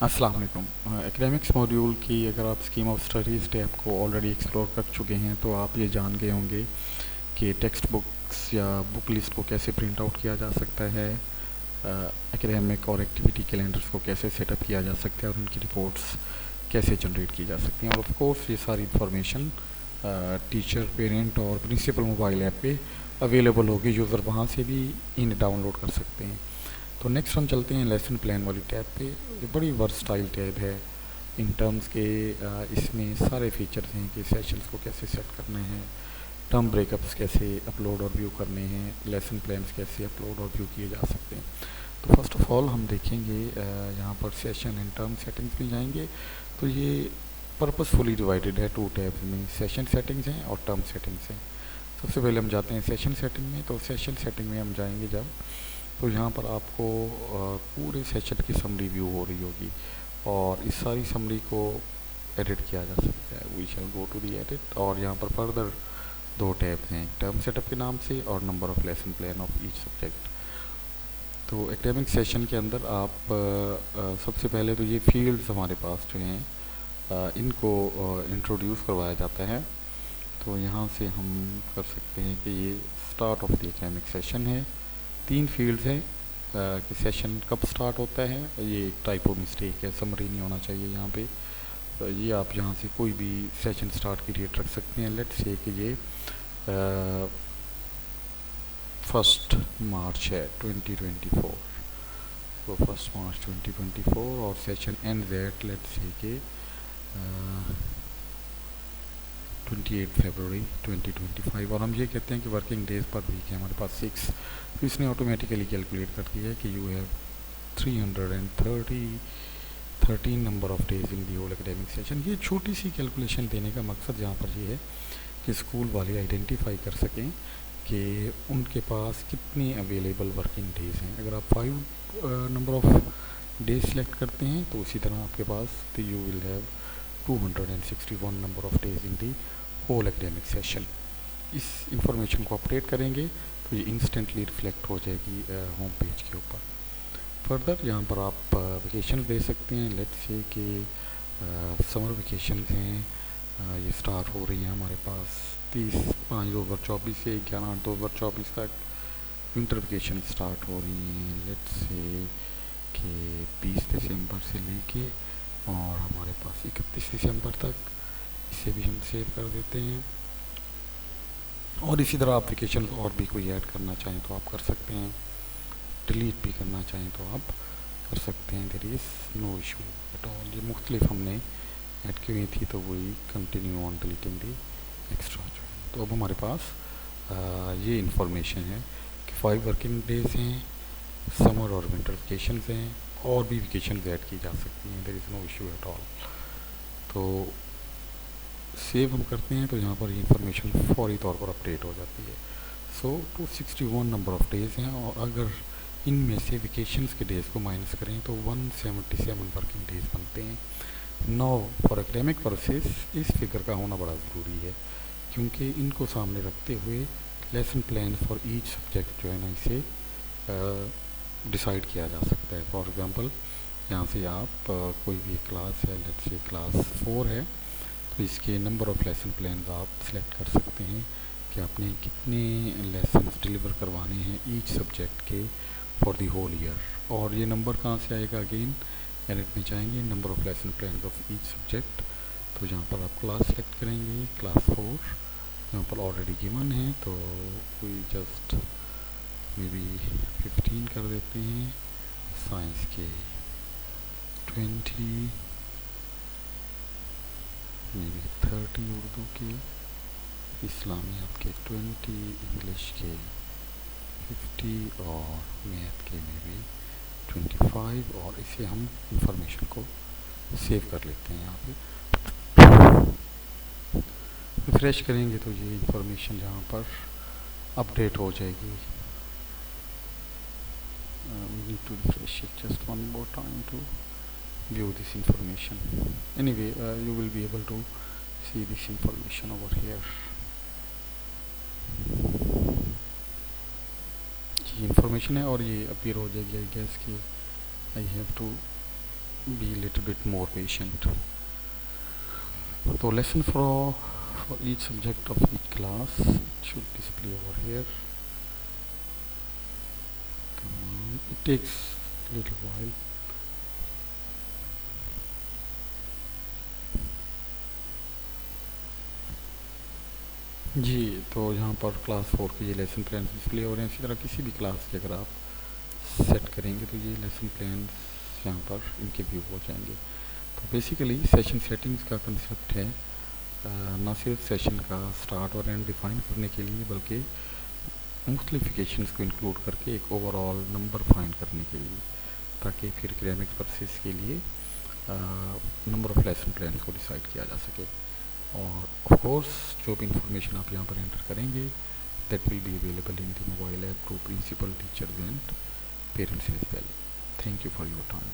अस्सलाम वालेकुम। Academics module की अगर आप स्कीम ऑफ स्टडीज़ टैब को ऑलरेडी एक्सप्लोर कर चुके हैं तो आप ये जान गए होंगे कि टेक्स्ट बुक्स या बुक लिस्ट को कैसे प्रिंट आउट किया जा सकता है, एकेडमिक और एक्टिविटी कैलेंडर्स को कैसे सेटअप किया जा सकता है और उनकी रिपोर्ट्स कैसे जनरेट की जा सकती हैं। और ऑफ कोर्स ये सारी इन्फॉर्मेशन टीचर, पेरेंट और प्रिंसिपल मोबाइल ऐप पे अवेलेबल होगी। यूज़र वहाँ से भी इन्हें डाउनलोड कर सकते हैं। तो नेक्स्ट हम चलते हैं लेसन प्लान वाली टैब पे। ये बड़ी वर्सटाइल टैब है इन टर्म्स के, इसमें सारे फीचर्स हैं कि सेशंस को कैसे सेट करने हैं, टर्म ब्रेकअप्स कैसे अपलोड और व्यू करने हैं, लेसन प्लान्स कैसे अपलोड और व्यू किए जा सकते हैं। तो फर्स्ट ऑफ ऑल हम देखेंगे यहाँ पर सेशन एंड टर्म सेटिंग्स मिल जाएंगे। तो ये पर्पसफुली डिवाइडेड है टू टैब्स में, सेशन सेटिंग्स हैं और टर्म सेटिंग्स हैं। सबसे पहले हम जाते हैं सेशन सेटिंग में। तो सेशन सेटिंग में हम जाएंगे जब, तो यहाँ पर आपको पूरे सेशन की समरी व्यू हो रही होगी और इस सारी समरी को एडिट किया जा सकता है। We shall go to the edit और यहाँ पर फर्दर दो टैब्स हैं, टर्म सेटअप के नाम से और number of lesson plan of each subject. तो एकेडमिक सेशन के अंदर आप सबसे पहले तो ये फील्ड्स हमारे पास जो हैं इनको इंट्रोड्यूस करवाया जाता है। तो यहाँ से हम कर सकते हैं कि ये start of the academic session है। 3 फील्ड्स हैं कि सेशन कब स्टार्ट होता है। ये एक टाइपो मिस्टेक है, समरी नहीं होना चाहिए यहाँ पे। तो ये आप यहाँ से कोई भी सेशन स्टार्ट की डेट रख सकते हैं। लेट्स से कि ये 1 मार्च है 2024। तो 1 मार्च 2024 और session and eight let's say कि 28 फरवरी 2025। और हम ये कहते हैं कि वर्किंग डेज पर वीक है हमारे पास 6। तो इसने ऑटोमेटिकली कैलकुलेट कर दिया है कि you have 13 number of days in the whole academic session. ये छोटी सी कैलकुलेशन देने का मकसद यहाँ पर ये है कि स्कूल वाले आइडेंटिफाई कर सकें कि उनके पास कितने अवेलेबल वर्किंग डेज हैं। अगर आप 5 नंबर ऑफ डेज सेलेक्ट करते हैं तो उसी तरह आपके पास तो you will have 261 number of days in the whole academic session. इस इंफॉर्मेशन को अपडेट करेंगे तो ये इंस्टेंटली रिफ्लेक्ट हो जाएगी होम पेज के ऊपर। फर्दर यहाँ पर आप वेकेशन दे सकते हैं। लेट्स से कि समर वेकेशन हैं, ये स्टार्ट हो रही हैं हमारे पास 30/5/2024 से 11/8/2024 तक। विंटर वेकेशन स्टार्ट हो रही हैं लेट्स से कि 20 दिसंबर से लेके और हमारे पास 31 दिसंबर तक। इसे भी हम सेव कर देते हैं। और इसी तरह आप वेकेशन और भी कोई ऐड करना चाहें तो आप कर सकते हैं, डिलीट भी करना चाहें तो आप कर सकते हैं। There is no issue at all. ये मुख्तलिफ हमने ऐड की हुई थी तो वही continue on deleting the extra जो है। तो अब हमारे पास ये इंफॉर्मेशन है कि 5 वर्किंग डेज हैं, समर और विंटर वेकेशन हैं और भी वेकेशन ऐड की जा सकती हैं। There is no issue at all. तो सेव हम करते हैं तो यहाँ पर ये इंफॉर्मेशन फौरी तौर पर अपडेट हो जाती है। सो 261 नंबर ऑफ डेज़ हैं और अगर इनमें से वेकेशंस के डेज़ को माइनस करें तो 177 वर्किंग डेज़ बनते हैं। नो फॉर एकेडमिक पर्पसेस इस फिगर का होना बड़ा ज़रूरी है क्योंकि इनको सामने रखते हुए lesson plan for each subject जो है ना इसे डिसाइड किया जा सकता है। फॉर एग्ज़ाम्पल यहाँ से आप कोई भी क्लास है, लेट्स से क्लास 4 है, तो इसके नंबर ऑफ़ लेसन प्लान आप सेलेक्ट कर सकते हैं कि आपने कितने लेसन डिलीवर करवाने हैं ईच सब्जेक्ट के फॉर दी होल ईयर। और ये नंबर कहाँ से आएगा, अगेन एडिट में जाएंगे, number of lesson plan of each subject. तो यहाँ पर आप क्लास सेलेक्ट करेंगे, क्लास 4 यहाँ पर ऑलरेडी गिवन है तो कोई जस्ट मे बी 15 कर देते हैं, साइंस के 20, मे बी 30 उर्दू के, इस्लामियात के 20, इंग्लिश के 50 और मैथ के मे बी 25। और इसे हम इंफॉर्मेशन को सेव कर लेते हैं। यहाँ पे रिफ्रेश करेंगे तो ये इंफॉर्मेशन यहाँ पर अपडेट हो जाएगी। we need to refresh it just one more time to view this information. Anyway, you will be able to see this information over here. ये इंफॉर्मेशन है और ये अपीयर हो जाएगी आई गेस कि I have to be a little bit more patient. So lesson for each subject of each class, it should display over here. Come on, it takes a little while. जी, तो यहाँ पर class 4 के ये lesson plan display हो रहे हैं। इसी तरह किसी भी क्लास के अगर आप सेट करेंगे तो ये लेसन प्लान यहाँ पर इनके व्यू हो जाएंगे। तो बेसिकली सेशन सेटिंग्स का कंसेप्ट है ना सिर्फ सेशन का स्टार्ट और एंड डिफाइन करने के लिए, बल्कि मुख्तलिफिकेशंस को इंक्लूड करके एक ओवरऑल नंबर फाइंड करने के लिए, ताकि फिर एकेडमिक प्रोसेस के लिए नंबर ऑफ लेसन प्लान को डिसाइड किया जा सके। और ऑफ कोर्स जो भी इंफॉर्मेशन आप यहाँ पर एंटर करेंगे that will be available in the mobile app to principal, teachers and parents as well. Thank you for your time.